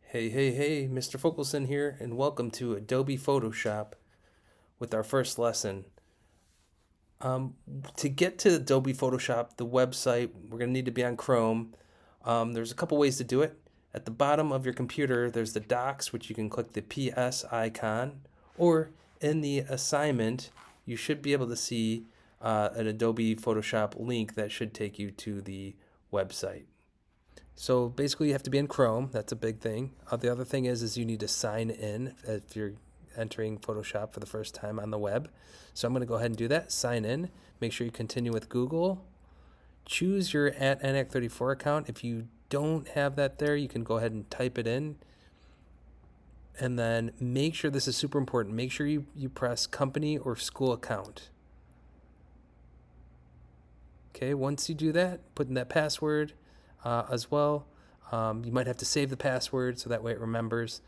Hey, Mr. Fokelson here, and welcome to Adobe Photoshop with our first lesson. Um, to get to Adobe Photoshop, the website, we're going to need to be on Chrome. There's a couple ways to do it. At the bottom of your computer, there's the docs, which you can click the PS icon, or in the assignment, you should be able to see an Adobe Photoshop link that should take you to the website. So basically, you have to be in Chrome. That's a big thing. The other thing is you need to sign in if you're entering Photoshop for the first time on the web. So I'm going to go ahead and do that. Sign in. Make sure you continue with Google. Choose your @NAC34 account. If you don't have that there, you can go ahead and type it in. And then make sure, this is super important, make sure you press company or school account. Okay, once you do that, put in that password as well. You might have to save the password so that way it remembers.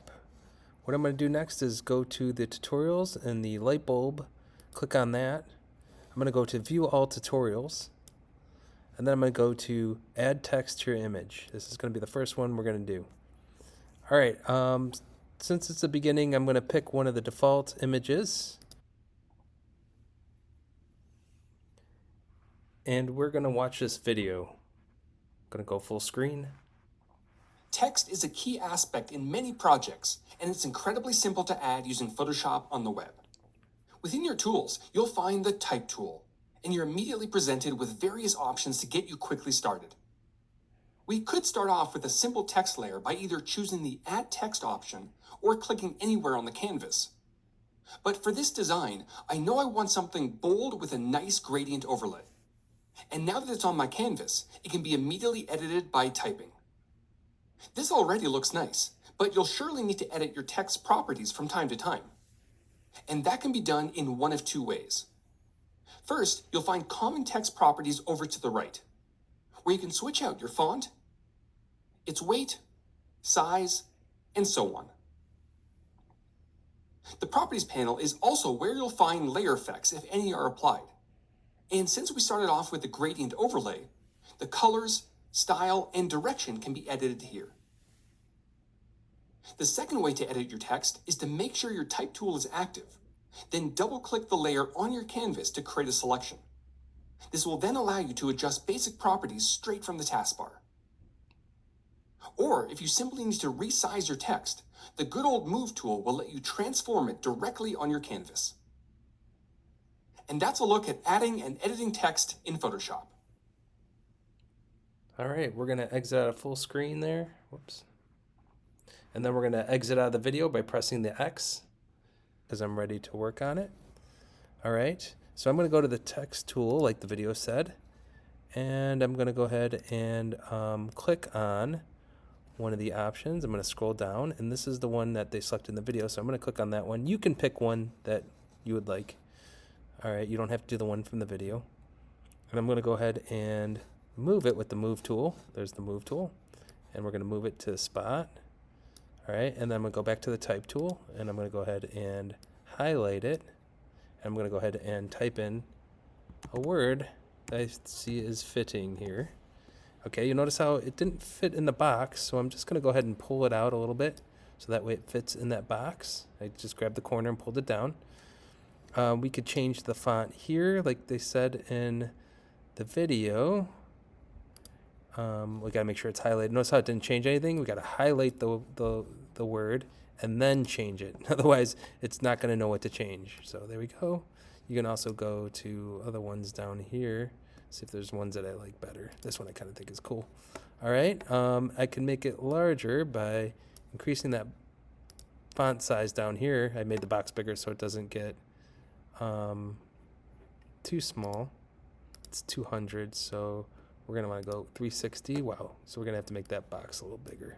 What I'm going to do next is go to the tutorials and the light bulb, click on that. I'm going to go to view all tutorials, and then I'm going to go to add text to your image. This is going to be the first one we're going to do. All right, since it's the beginning, I'm going to pick one of the default images, and we're going to watch this video. I'm going to go full screen. Text is a key aspect in many projects, and it's incredibly simple to add using Photoshop on the web. Within your tools, you'll find the Type tool, and you're immediately presented with various options to get you quickly started. We could start off with a simple text layer by either choosing the Add Text option or clicking anywhere on the canvas. But for this design, I know I want something bold with a nice gradient overlay. And now that it's on my canvas, it can be immediately edited by typing. This already looks nice, but you'll surely need to edit your text properties from time to time. And that can be done in one of two ways. First, you'll find common text properties over to the right, where you can switch out your font, its weight, size, and so on. The Properties panel is also where you'll find layer effects, if any are applied. And since we started off with the gradient overlay, the colors, style, and direction can be edited here. The second way to edit your text is to make sure your Type tool is active. Then double-click the layer on your canvas to create a selection. This will then allow you to adjust basic properties straight from the taskbar. Or if you simply need to resize your text, the good old Move tool will let you transform it directly on your canvas. And that's a look at adding and editing text in Photoshop. All right, we're going to exit out of full screen there. Whoops. And then we're going to exit out of the video by pressing the X, because I'm ready to work on it. All right, so I'm going to go to the text tool like the video said, and I'm going to go ahead and click on one of the options. I'm going to scroll down, and this is the one that they selected in the video, so I'm going to click on that one. You can pick one that you would like. All right, you don't have to do the one from the video. And I'm going to go ahead and move it with the Move tool. There's the Move tool, and we're going to move it to the spot. All right, and then I'm going to go back to the Type tool, and I'm going to go ahead and highlight it. I'm going to go ahead and type in a word that I see is fitting here. Okay, you notice how it didn't fit in the box, so I'm just going to go ahead and pull it out a little bit so that way it fits in that box. I just grabbed the corner and pulled it down. We could change the font here, like they said in the video. We got to make sure it's highlighted. Notice how it didn't change anything? We got to highlight the word and then change it. Otherwise, it's not going to know what to change. So there we go. You can also go to other ones down here. See if there's ones that I like better. This one I kind of think is cool. All right. I can make it larger by increasing that font size down here. I made the box bigger so it doesn't get too small. It's 200, so we're going to want to go 360. Wow. So we're going to have to make that box a little bigger.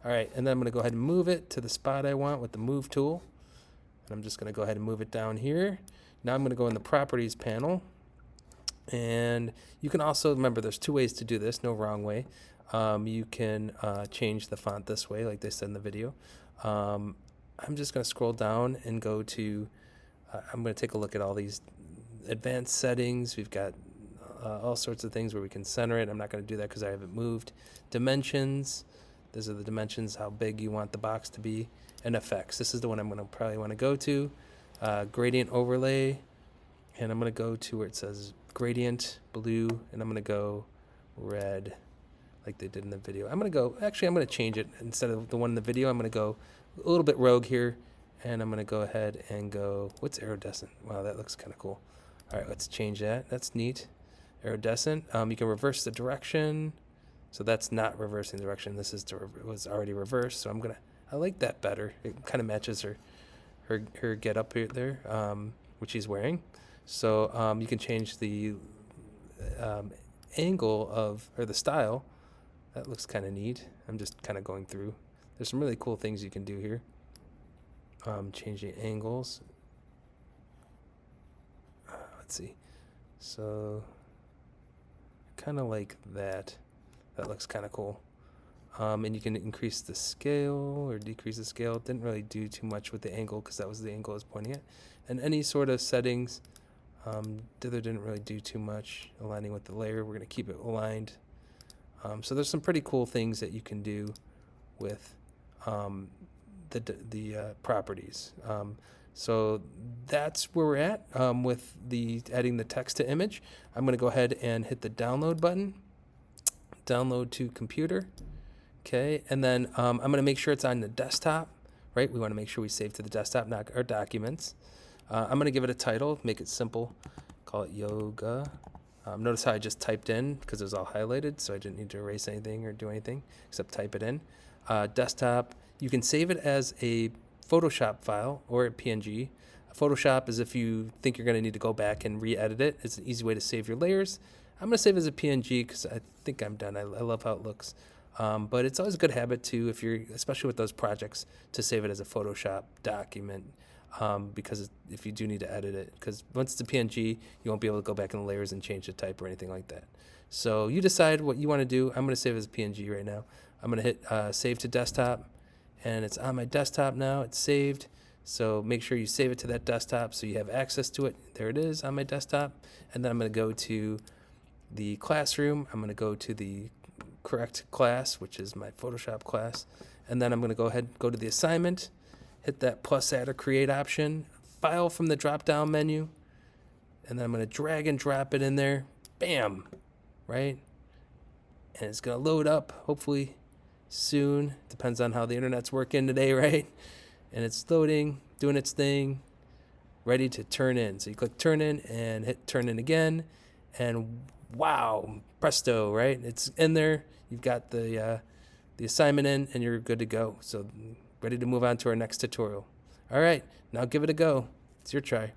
All right, and then I'm going to go ahead and move it to the spot I want with the Move tool. And I'm just going to go ahead and move it down here. Now I'm going to go in the Properties panel. And you can also, remember, there's two ways to do this, no wrong way. You can change the font this way, like they said in the video. I'm just going to scroll down and go to, I'm going to take a look at all these advanced settings. We've got all sorts of things where we can center it. I'm not going to do that because I haven't moved. Dimensions. These are the dimensions, how big you want the box to be, and effects. This is the one I'm going to probably want to go to. Gradient overlay, and I'm going to go to where it says gradient blue, and I'm going to go red like they did in the video. I'm going to change it. Instead of the one in the video, I'm going to go a little bit rogue here, and I'm going to go ahead and go, what's iridescent? Wow, that looks kind of cool. All right, let's change that. That's neat. Iridescent. You can reverse the direction. So that's not reversing the direction. This is was already reversed. So I like that better. It kind of matches her get up here there, which she's wearing. So you can change the angle or the style. That looks kind of neat. I'm just kind of going through. There's some really cool things you can do here. Changing angles. Let's see. So kind of like that. That looks kind of cool. And you can increase the scale or decrease the scale. It didn't really do too much with the angle because that was the angle I was pointing at. And any sort of settings, didn't really do too much. Aligning with the layer, we're going to keep it aligned. So there's some pretty cool things that you can do with the properties. So that's where we're at with adding the text to image. I'm going to go ahead and hit the download button. Download to computer. Okay, and then I'm going to make sure it's on the desktop, right? We want to make sure we save to the desktop, not our documents. I'm going to give it a title, make it simple, call it yoga. Notice how I just typed in because it was all highlighted, so I didn't need to erase anything or do anything except type it in. Desktop, you can save it as a Photoshop file or a PNG. Photoshop is if you think you're going to need to go back and re-edit it. It's an easy way to save your layers. I'm going to save it as a PNG because I think I'm done. I love how it looks. But it's always a good habit to, especially with those projects, to save it as a Photoshop document because if you do need to edit it, because once it's a PNG, you won't be able to go back in the layers and change the type or anything like that. So you decide what you want to do. I'm going to save it as a PNG right now. I'm going to hit save to desktop, and it's on my desktop now. It's saved. So make sure you save it to that desktop so you have access to it. There it is on my desktop. And then I'm going to go to the classroom. I'm going to go to the correct class, which is my Photoshop class. And then I'm going to go ahead and go to the assignment, hit that plus add or create option, file from the drop down menu, and then I'm going to drag and drop it in there. Bam! Right? And it's going to load up, hopefully soon. Depends on how the internet's working today, right? And it's loading, doing its thing, ready to turn in. So you click turn in and hit turn in again, and wow, presto, right? It's in there. You've got the assignment in, and you're good to go. So ready to move on to our next tutorial. All right, now give it a go. It's your try.